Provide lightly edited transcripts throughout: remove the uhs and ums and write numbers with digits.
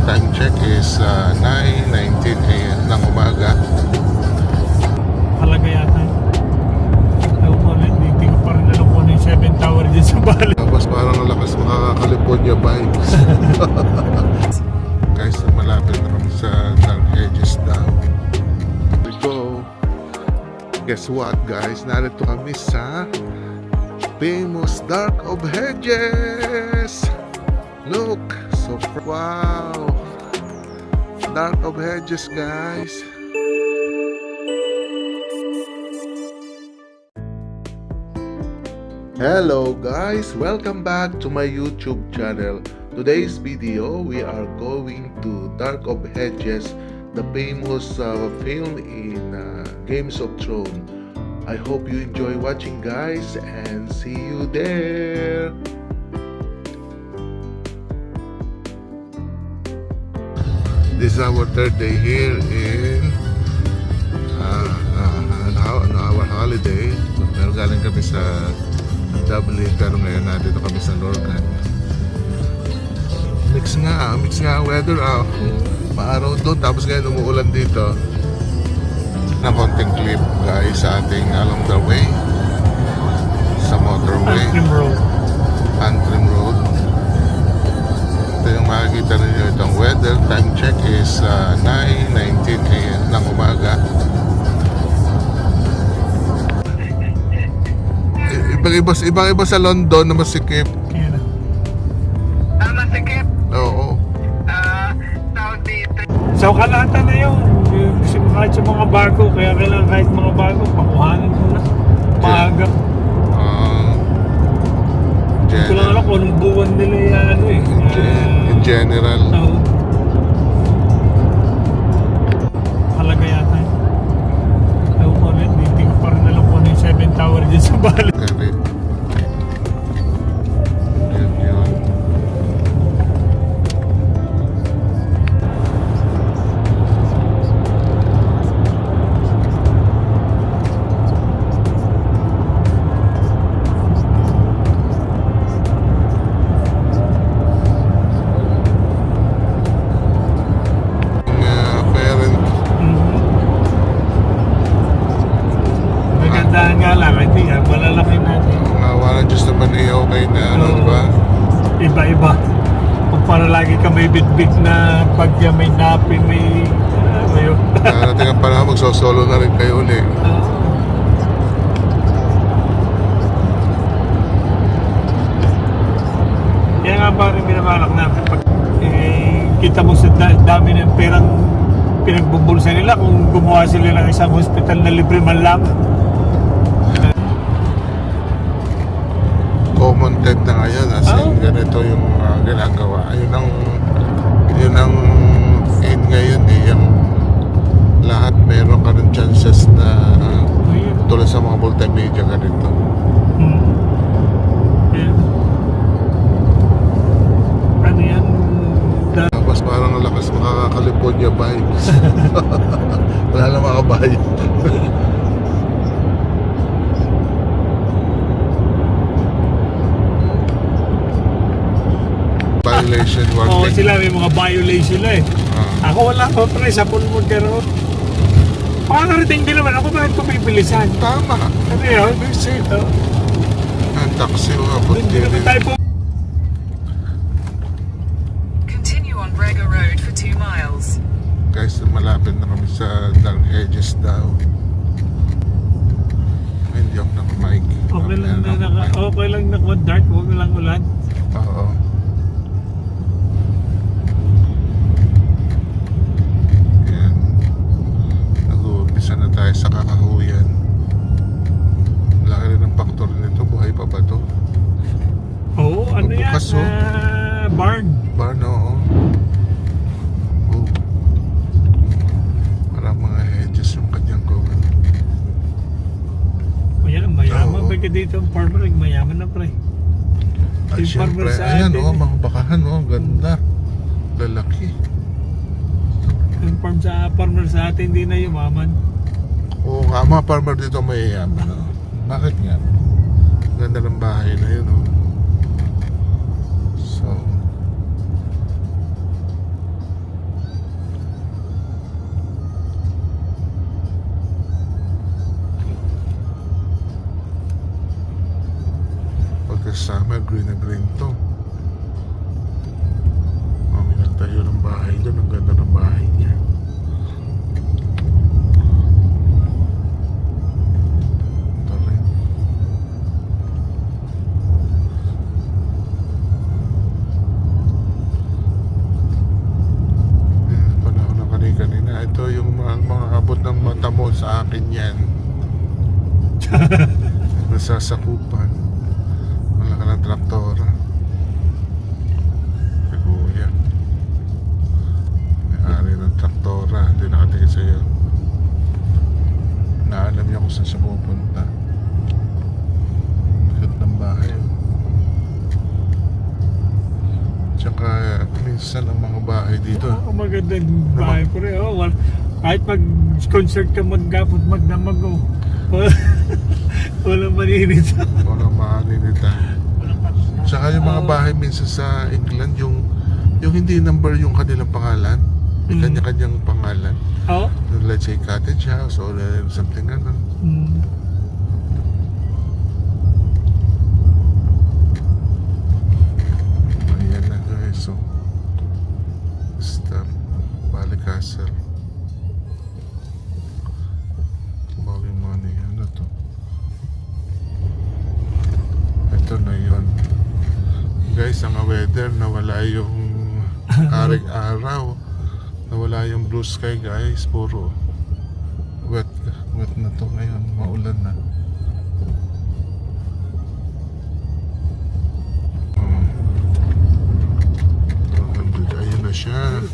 Time check is 9:19 a.m. ng umaga. Halaga yata. Ewan ko na, hindi ko pa rin alam kung ano yung 7 tower dyan sa Bali. Tapos parang ang lakas makaka-California vibes. Guys, malapit na kami sa Dark Hedges daw. We go. Guess what guys? Narito kami sa famous Dark of Hedges. Look, so wow. Dark of Hedges guys. Hello guys, welcome back to my YouTube channel. Today's video, we are going to Dark of Hedges, the famous film in Games of Thrones. I hope you enjoy watching guys and see you there. This is our third day here in our holiday. Pero galing kami sa Dublin, pero ngayon nandito kami sa Lorcan. Mix nga ang weather. Maaraw doon, tapos ngayon umuulan dito. Na konting clip guys sa ating along the way sa motorway Antrim Road. Ito yung makikita ninyo, itong weather. Time check is 9:19 a.m. ng umaga. Ibang-iba sa London na masikip. Masikip? Oo. Tawag dito. So kalahatan na yun. Kahit sa mga bago, kaya kailangan kahit mga bago, pakuhanan mo na. Maaga. Hindi ko lang alam kung anong buwan nila yan. In general. Halaga yata. Ewan ko rin, hindi ko pa rin alam kung ano yung 7 tower dyan sa Bali. Yun. Magandaan nga lang, hindi nga, malalaki natin. Walang Diyos naman okay na ano, diba? Iba-iba. Kung para lagi ka may bit-bit na pag may napi, may yun. Natin ang panahon, magsosolo na rin kayo ulit. Kaya nga ba rin binabalak natin pag kita mo sa dami ng perang pinagbubulsa nila kung gumawa sila ng isang hospital na libre man lang. Common tent na ngayon as in ganito yung ginagawa. Yun ang end ngayon yung lahat meron ka rin chances na tulad sa mga multimedia ganito. Ano yan? Tapos parang ang lakas makaka-California vibes. Wala na makabayan. Violation warning. Oo, sila may mga violation sila eh. Ako wala pa pre, sa Pulmon Road. Pakakarating din naman ako, bakit ko pipilisan? Tama. Ano yun? Be safe. Ang taxi mga Hindi naman tayo po. Continue on Brega Road for 2 miles. Guys, malapit na kami sa Dark Hedges daw. Hindi ako naka-mic. Okay lang na dark, huwag lang ulan. Oo. Yan. Nag-uumpisa na tayo sa Kakahuyan. Laki rin ang faktor nito. Buhay pa ba to? Oo, ano yan? Bukas, Barn. Barn, oo. Oh. Parang mga hedges yung kanyang gawin. Mayaman ba ka dito? Farmer, mayaman na pre. At Yung syempre, farmer sa ayan atin, oh, mga bakahan oh, ganda. Lalaki. Yung farmer sa atin, hindi na yumaman. Oo nga, mga farmer dito mayayaman oh. Bakit nga? Ganda ng bahay na yun oh. So summer, green na green to. May nagtayo ng bahay doon. Ang ganda ng bahay niya. Ito rin. Panahon na kanina. Ito yung mga abot ng mata mo sa akin yan. Nasasakupan. Wala ka ng traktora. Si Kuya. May-ari ng traktora. Hindi nakatingin sa'yo. Naalam niya kung saan siya pupunta. Cute ng bahay. Tsaka minsan ang mga bahay dito. Ang magandang bahay ko rin. Kahit mag-concert ka magdapot magdamag oh. Walang maninit. Walang maaninita. Tsaka yung mga bahay minsan sa England, yung hindi number yung kanilang pangalan. May kanya-kanyang pangalan. Oo. Let's say cottage house or something ganun. Ayan na guys. So, stop. Bali Castle. Bali money. Ano to? Ito na yun. Guys, ang weather, nawala yung aring araw. Nawala yung blue sky guys. Puro wet na to ngayon. Maulan na. Ayun na siya.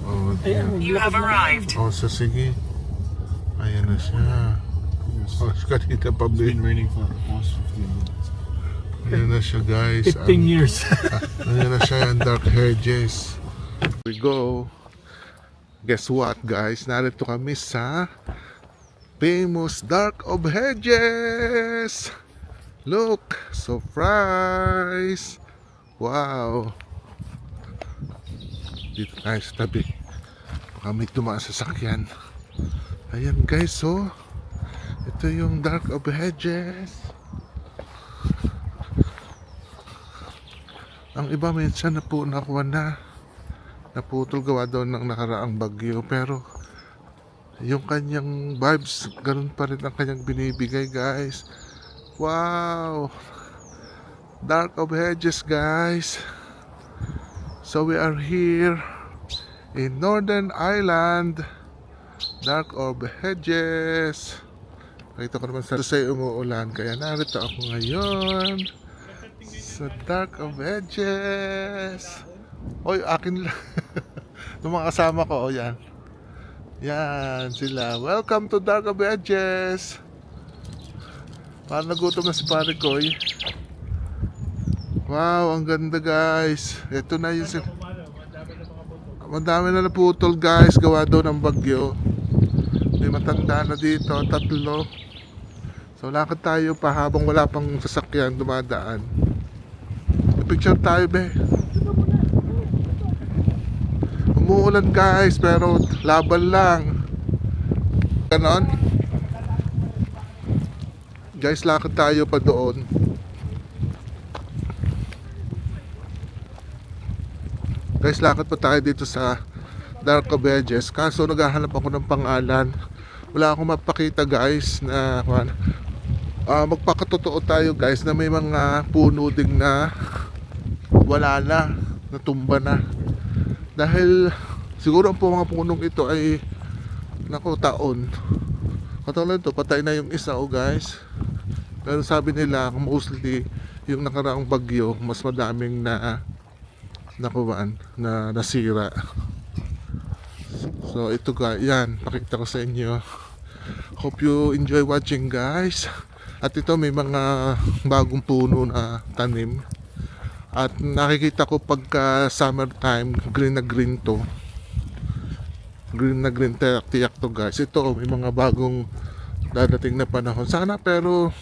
Oh, You have arrived. oh sige. Ayan na siya. Oh, kanina pa Been bin. raining for almost 15 minutes. Ayan na siya guys. 15 years. Ayan na siya yung dark hedges. We go. Guess what guys? Narito kami sa famous Dark of Hedges. Look, surprise. Wow. Dito tayo sa tabi. Baka may tumaan sa sakyan. Ayan guys, so ito yung Dark of Hedges. Ang iba minsan nakuha na naputol gawa daw ng nakaraang bagyo, pero yung kanyang vibes ganun pa rin ang kanyang binibigay guys. Wow, Dark of Hedges guys. So we are here in Northern Ireland, Dark of Hedges. Nakita ko naman sa umuulan, kaya narito ako ngayon sa Dark of Hedges. Oy, akin lang. Yung mga kasama ko, yan. Yan, sila. Welcome to Dark of Hedges. Parang nagutom na si pare ko, eh. Wow, ang ganda guys. Ito na yung madami na naputol guys. Gawa daw ng bagyo. May matanda na dito, 3. So lakad tayo pa habang wala pang sasakyan dumadaan. Picture tayo be. Umuulan guys, pero laban lang. Ganon. Guys, lakad tayo pa doon. Guys, lakad pa tayo dito sa Dark of Hedges. Kaso naghahanap ako ng pangalan. Wala akong mapakita guys na magpakatotoo tayo guys na may mga puno ding na wala na, natumba na. Dahil siguro ang mga punong ito ay taon. Katulad ito, patay na yung isa guys. Pero sabi nila mostly yung nakaraang bagyo mas madaming na nasira. So ito guys, yan, pakita ko sa inyo. Hope you enjoy watching guys. At ito may mga bagong puno na tanim. At nakikita ko pagka summertime, green na green to. Green na green tiyak to guys. Ito may mga bagong dadating na panahon. Sana pero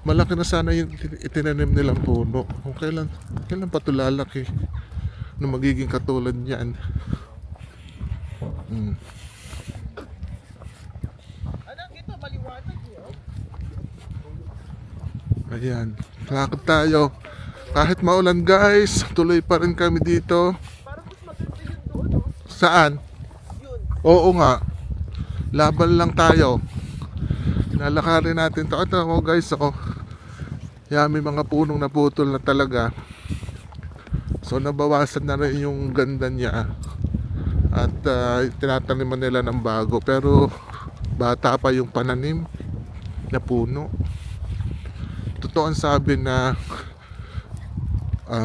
malaki na sana yung itinanim nilang puno. Kung kailan pa ito lalaki na magiging katulad niyan. Ayan, Lakad tayo. Kahit maulan guys, tuloy pa rin kami dito. Saan? Oo nga. Laban lang tayo. Lalakarin natin to. Ito mo guys, ako. Yan, may mga punong naputol na talaga. So nabawasan na rin yung ganda niya. At tinataniman nila ng bago. Pero bata pa yung pananim na puno. Totoo ang sabi na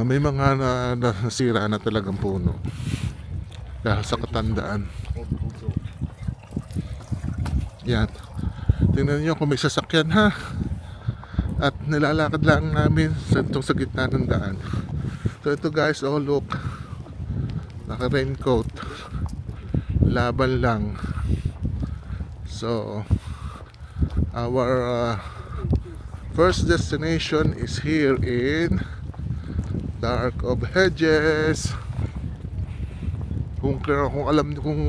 may mga nasira na talagang puno dahil sa katandaan. Yan. Tingnan nyo kung may sasakyan ha. At nilalakad lang namin sa gitna ng daan. So ito guys, oh look. Naka raincoat. Laban lang. So our first destination is here in Dark of Hedges. Kung alam niyo kung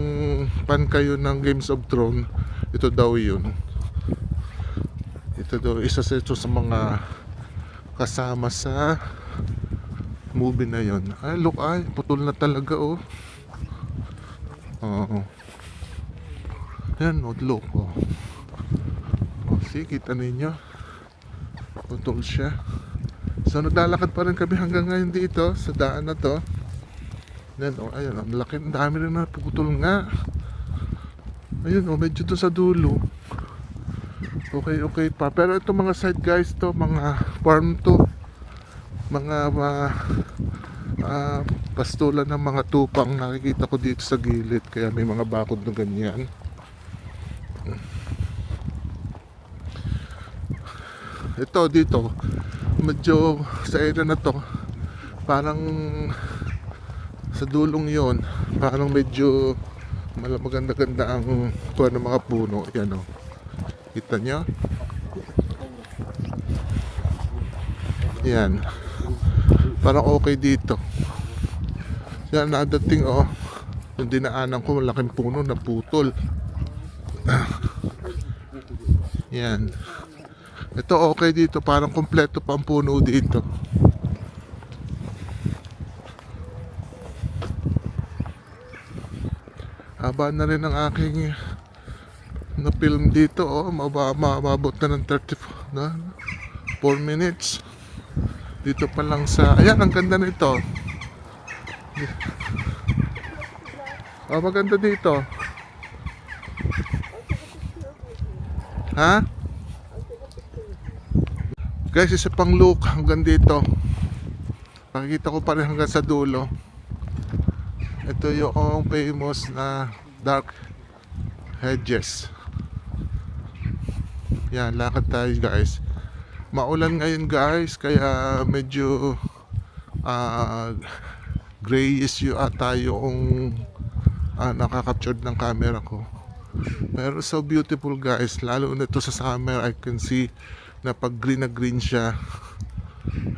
fan kayo ng Games of Thrones, ito daw yun. Ito daw isa sa mga kasama sa movie na yun. Ay look, ay putol na talaga oh. Oo. Yan oh, look oh. Oh, see, kita ninyo. Putol siya. So naglalakad pa rin kami hanggang ngayon dito sa daan na to. Yan oh, ayun, ang laki, ang dami rin na putol nga. Ayun oh, medyo doon sa dulo. Okay pa. Pero ito mga side guys to, mga farm to. Mga pastulan ng mga tupang nakikita ko dito sa gilid. Kaya may mga bakod na ganyan. Ito dito, medyo sa area na to, parang sa dulong yon, parang medyo maganda-ganda ang kuha ng mga puno. Yan o, kita nyo? Yan, parang okay dito. Yan, nadating o, yung dinaanan ko, malaking puno na putol. Yan. Ito okay dito, parang kompleto pa ang puno dito. Haba na rin ang aking na film dito, oh, mababot na ng 4 minutes. Dito pa lang sa, ayan, ang ganda nito. Oh, maganda dito. Ha? Guys, isa pang look hanggang dito. Makikita ko pa rin hanggang sa dulo. Ito yung famous na Dark Hedges. Yan, lakad tayo guys. Maulan ngayon guys, kaya medyo grayish yung ata yung nakaka-capture ng camera ko. Pero so beautiful guys, lalo na ito sa summer. I can see na pag green na green siya.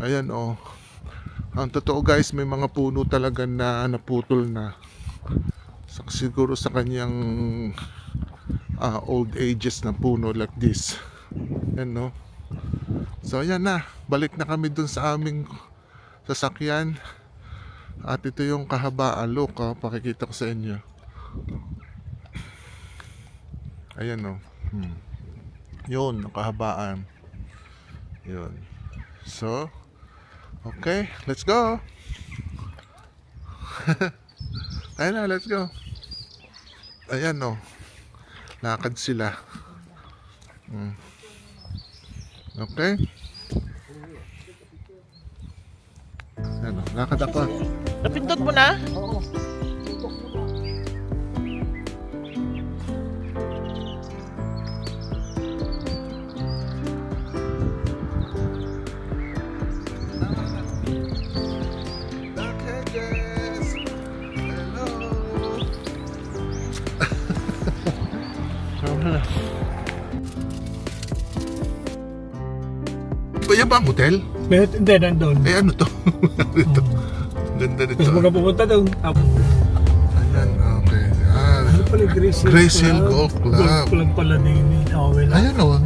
Ayan oh. Ang totoo guys, may mga puno talaga na naputol na. Siguro sa kanyang old ages na puno like this. Ayan no. So ayan na, balik na kami dun sa aming sasakyan. At ito yung kahabaan. Look, pakikita ko sa inyo. Ayan o. Yun, ang kahabaan. Yun. So, okay, let's go. Ayun na, let's go. Ayan o. Lakad sila. Okay. Ayan o, lakad ako. Napindot mo na? Dark Hedges. Hello. Ba yan ba ang hotel? Hindi, nandun. Eh ano to? Ito. Ganda nito. Gusto mo ka pumunta doon. Ayan, okay. Ano pala yung Grace Hill Golf Club. Golf Club pala ni Awel. Ayan o,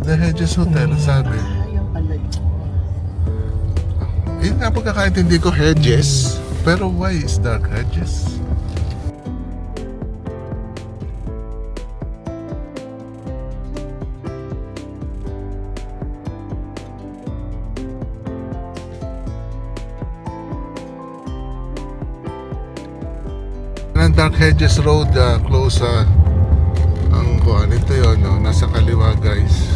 the Hedges Hotel, sabi. Ayun pala. Yun nga pagkakaintindi ko, hedges. Pero why is dark hedges? Ang Dark Hedges Road, close ang kuhan. Ito yun, no? Nasa kaliwa guys.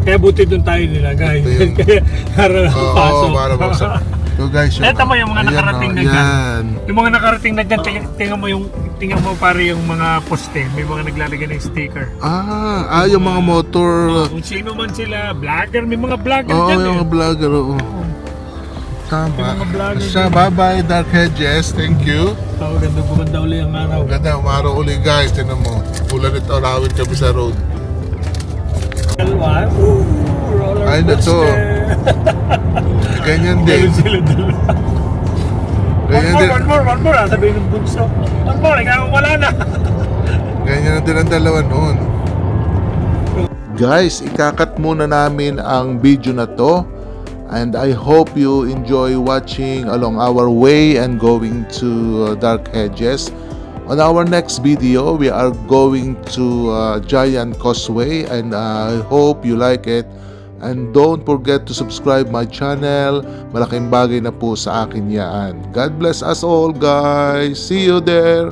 Kaya buti doon tayo nilagay. Ito yung- Kaya para pasok. para buksan. So guys, Eto mo yung mga ayan, nakarating na oh, dyan. yan. Yung mga nakarating na dyan, tingnan mo pare yung mga poste. May mga naglalagay ng sticker. Yung mga motor. Kung sino man sila, vlogger, may mga vlogger Oo, dyan yung mga eh. vlogger, oo. Tama. Yung mga vlogger Siya, dyan. bye-bye Dark Hedges. Thank you. So, ganda uli ang araw. Ganda, umaraw uli guys. Tinan mo. Ulan ito, rawit kami sa road. Dalawa. Roller Ay, na to. coaster. Ganyan Ganun din. sila dalawa. Ganyan din. One more. Sabihin ng bunso. One more, ikaw wala na. Ganyan din ang dalawa noon. Guys, ikakat muna namin ang video na to. And I hope you enjoy watching along our way and going to Dark Hedges. On our next video, we are going to Giant Causeway, and I hope you like it. And don't forget to subscribe my channel. Malaking bagay na po sa akin yan. God bless us all guys. See you there.